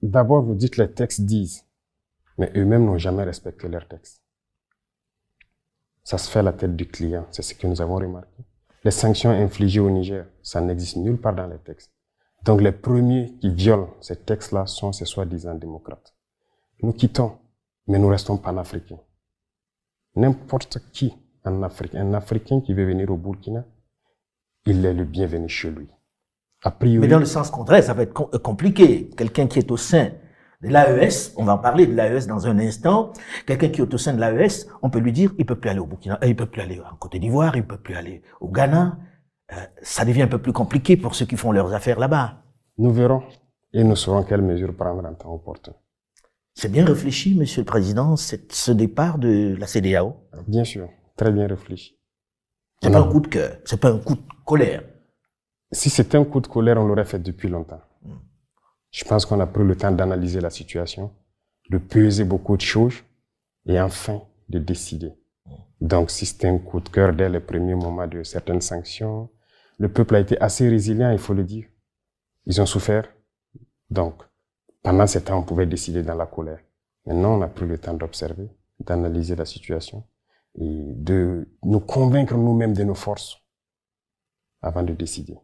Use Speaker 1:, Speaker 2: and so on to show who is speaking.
Speaker 1: D'abord, vous dites les textes disent, mais eux-mêmes n'ont jamais respecté leurs textes. Ça se fait à la tête du client, c'est ce que nous avons remarqué. Les sanctions infligées au Niger, ça n'existe nulle part dans les textes. Donc les premiers qui violent ces textes-là sont ces soi-disant démocrates. Nous quittons, mais nous restons panafricains. N'importe qui en Afrique, un Africain qui veut venir au Burkina, il est le bienvenu chez lui. A priori,
Speaker 2: mais dans le sens contraire, ça va être compliqué. Quelqu'un qui est au sein de l'AES, on va en parler de l'AES dans un instant, quelqu'un qui est au sein de l'AES, on peut lui dire, il peut plus aller au Burkina, il peut plus aller en Côte d'Ivoire, il peut plus aller au Ghana. Ça devient un peu plus compliqué pour ceux qui font leurs affaires là-bas.
Speaker 1: Nous verrons et nous saurons quelles mesures prendre en temps opportun.
Speaker 2: C'est bien réfléchi, Monsieur le Président, ce départ de la CEDEAO?
Speaker 1: Bien sûr, très bien réfléchi.
Speaker 2: C'est pas un coup de cœur, c'est pas un coup de colère.
Speaker 1: Si c'était un coup de colère, on l'aurait fait depuis longtemps. Je pense qu'on a pris le temps d'analyser la situation, de peser beaucoup de choses et enfin de décider. Donc, si c'était un coup de cœur dès les premiers moments de certaines sanctions, le peuple a été assez résilient, il faut le dire. Ils ont souffert. Donc, pendant ce temps, on pouvait décider dans la colère. Maintenant, on a pris le temps d'observer, d'analyser la situation et de nous convaincre nous-mêmes de nos forces avant de décider.